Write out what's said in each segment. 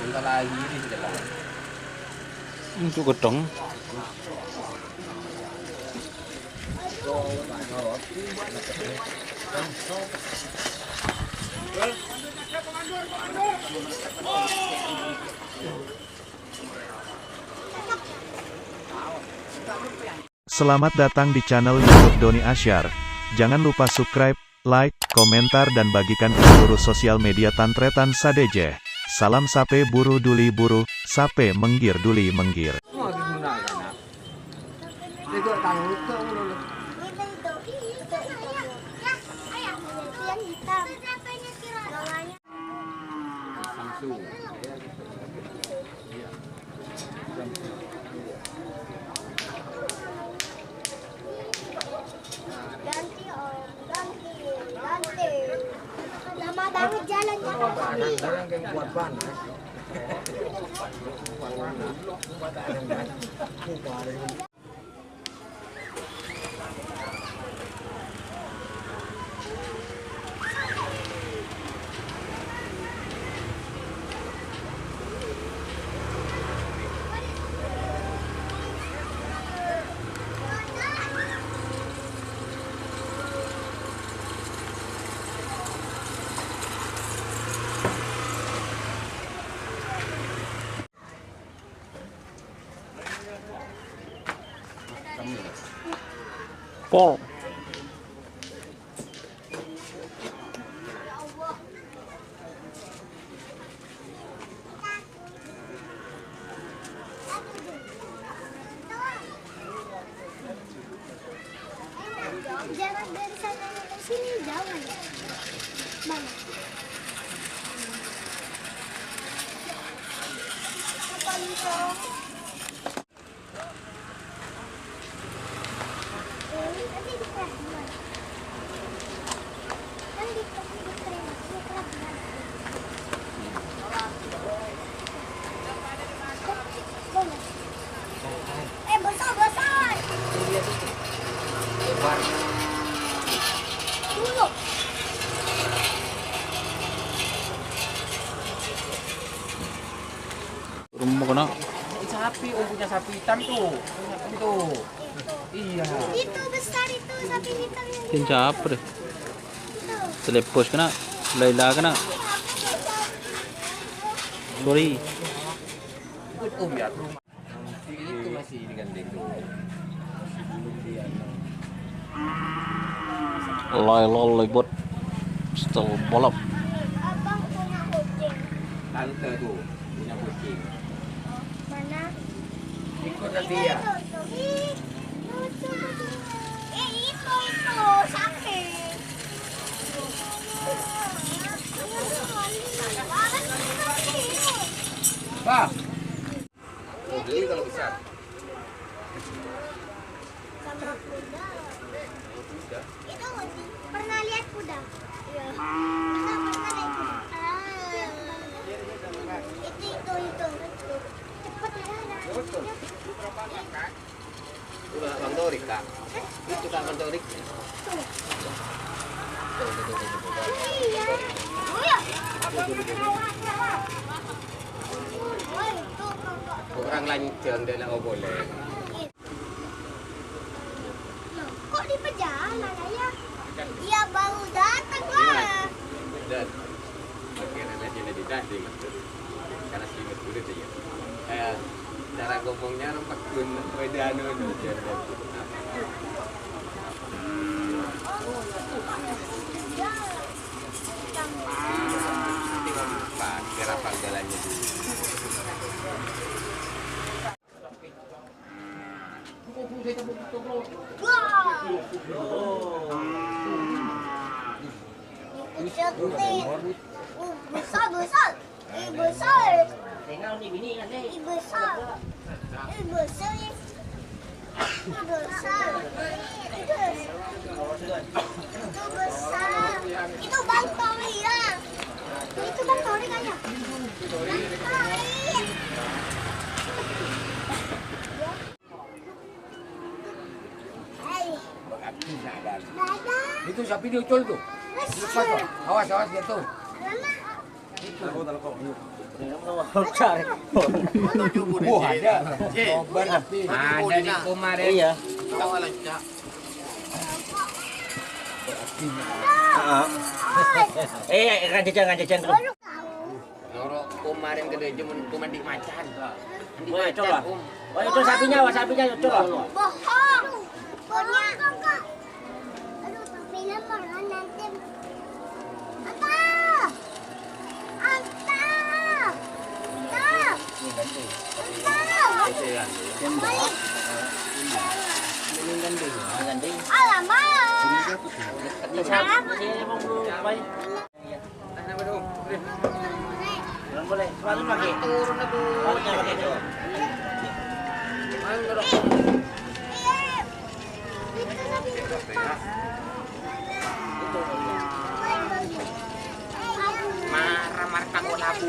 Bentar lagi ini sudah lama. Untuk gedong. Selamat datang di channel YouTube Doni Asyar. Jangan lupa subscribe, like, komentar dan bagikan ke seluruh sosial media Tantretan Sadeje. Salam sape buru duli buru, sape menggir duli menggir. Lama banget jalannya. Jalan kayak kuat banget. Pol. Jarak dari sana ke sini jauh ya? Mana? Apa itu? Nanti di kelas dua. Kan di kelas dua. Besar. Dulu. Rumah kena. Sapi, punya sapi hitam tuh. Itu. Iya. Itu besar itu sapi hitam yang Tinja apa deh? itu. Telepos kena. Laila kena. Sorry. Ikut ya rumah. Itu masih digandeng tuh. Masih belum dia. Laila lebot. Setel bolap. Abang punya kucing. Tante tuh punya kucing. Mana? Ikut nanti ya. Ih, lucu. Itu sapi. Pak. Beli kalau bisa. Sama kuda. Itu pernah lihat kuda? Iya. Kita pernah lihat kuda. Itu. Cepat ya. Udah Bang Torik, Kak. Itu Kak Bang Torik. Iya. Orang lanceng dia nak boleh. Kok di pejalan ya? Iya baru datang lah. Dan akhirnya dia didasih maksud. Karena sih betul itu ya. Kayak cara ngomongnya nampak pun beda anu dia. Kira panggalannya dulu. Wah. Cantik. Besar. Besar. Tengok ni bini kan ni. Besar. Besar. Itu besar. Itu Bang Tori ya. Itu Bang Tori kayaknya. Bang Tori. Hai. Dadah. Itu sapi dia ucul tuh. Lepas tuh. Awas dia tuh. Wah, ada. Obat tapi. Ada di kemarin. Iya. Ngajajan terus. Norok kemarin gede cuman cuma di macan. Wah, coba. Wah, itu sapinya coba. Bohong. Punya kakak. Aduh, sapinya malah nanti. Apa? Anta. Alamak. Boleh. Turun lagi. Turunnya pakai itu. Marah takut labu.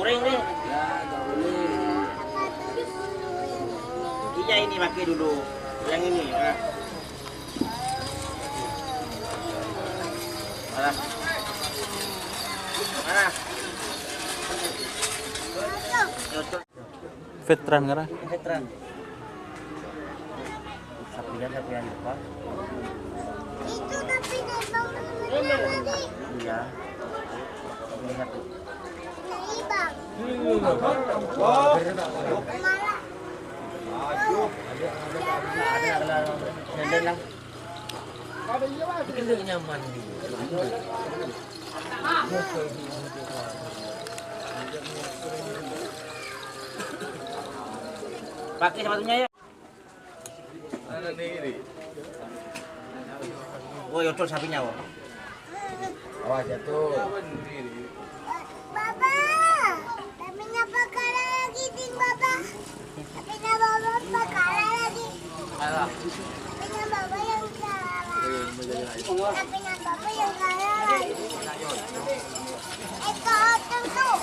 Bingung deh. Iya ini pakai dulu. Yang ini. Mana? Veteran kara. Veteran. Sapinya depan. Itu tapi dia tadi. Iya. Lihat tuh. Nah, bang. Ada lang. Ini nyaman di. Pakai sepatunya ya. Ada nih. Oh, yocol sapinya, oh. Awas jatuh. Baba, tapinya bakal lagi ting baba. Tapinya baba bakal lagi. Tapinya baba yang kalah. Tapinya baba yang kalah lagi. Otong tuh.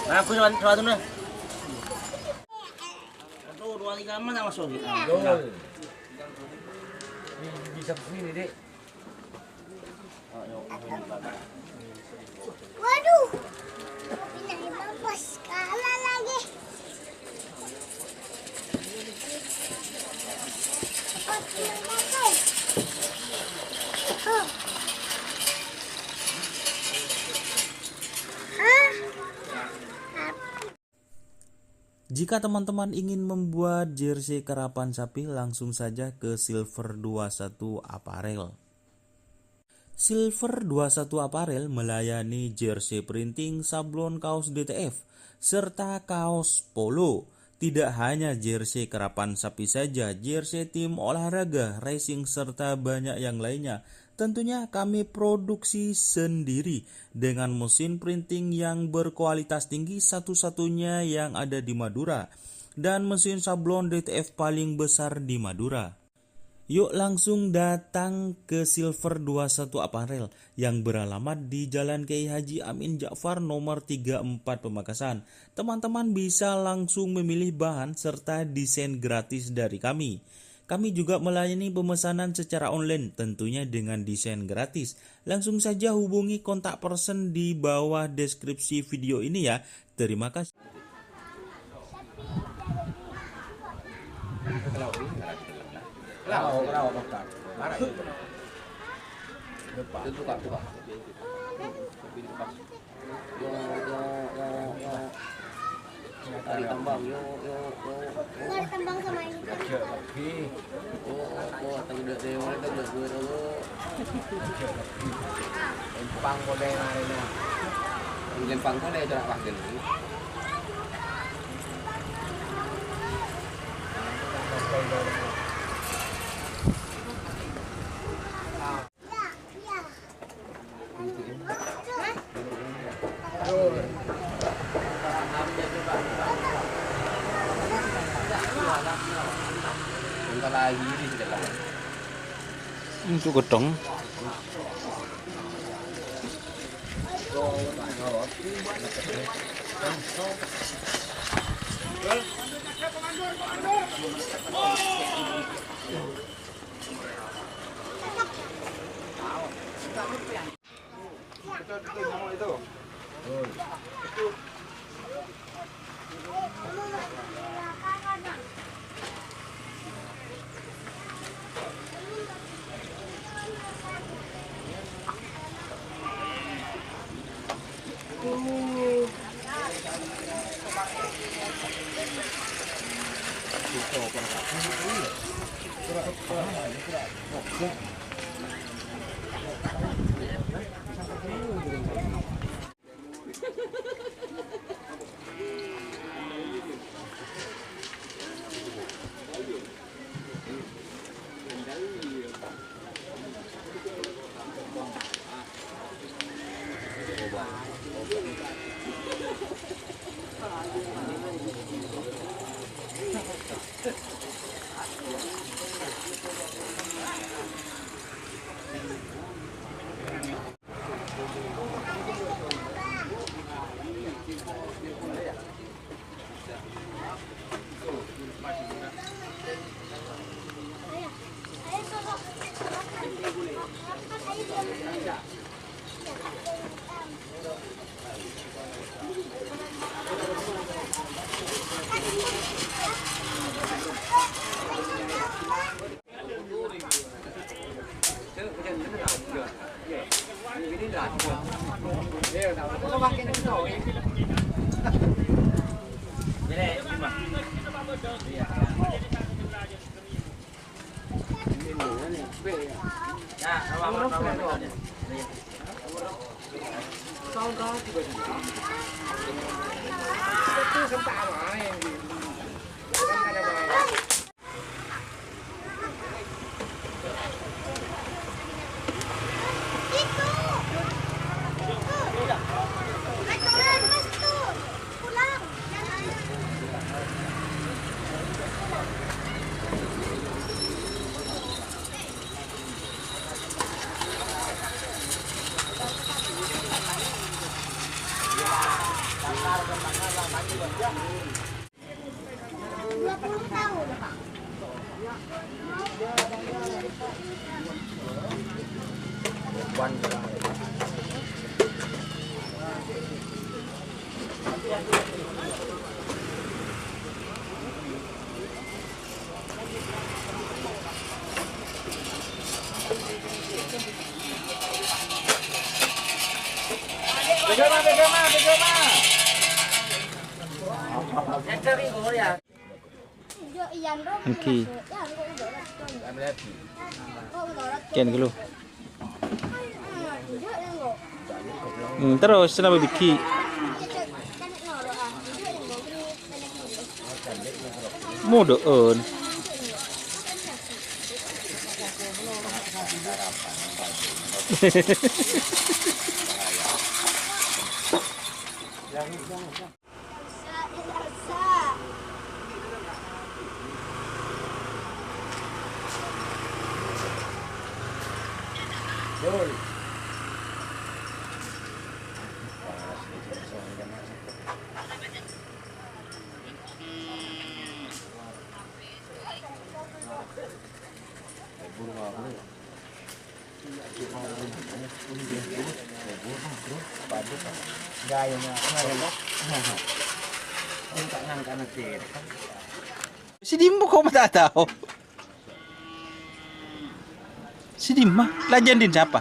Nah, aku sepatunya. Satu, dua, tiga, mana masuk? Bisa begini dek. Waduh, tapinya baba kalah lagi. Jika teman-teman ingin membuat jersey karapan sapi, langsung saja ke Silver 21 Apparel. Silver 21 Apparel melayani jersey printing, sablon kaos DTF, serta kaos polo. Tidak hanya jersey karapan sapi saja, jersey tim olahraga, racing, serta banyak yang lainnya. Tentunya kami produksi sendiri dengan mesin printing yang berkualitas tinggi, satu-satunya yang ada di Madura, dan mesin sablon DTF paling besar di Madura. Yuk langsung datang ke Silver 21 Apparel yang beralamat di Jalan Kiai Haji Amin Ja'far nomor 34 Pamekasan. Teman-teman bisa langsung memilih bahan serta desain gratis dari kami. Kami juga melayani pemesanan secara online, tentunya dengan desain gratis. Langsung saja hubungi kontak person di bawah deskripsi video ini ya. Terima kasih. Lau dokter. Marah itu. Itu buka. Tarik tambang, yo. Tarik tambang sama ini. Tapi, tenggelam deh, mana tenggelam gue dulu. Empang boleh marinya. Empang boleh jarak wakil. lagi di dalam. Itu gedong. Angki. Kian dulu. Terus kenapa Biki? Mudoon. Si Dimbo kau tak tahu. Si Dimma, lajan din siapa?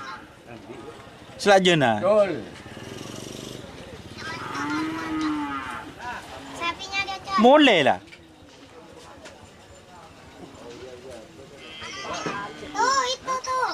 Selajana. Sapinya dia cok. Mulai lah. Oh itu tuh.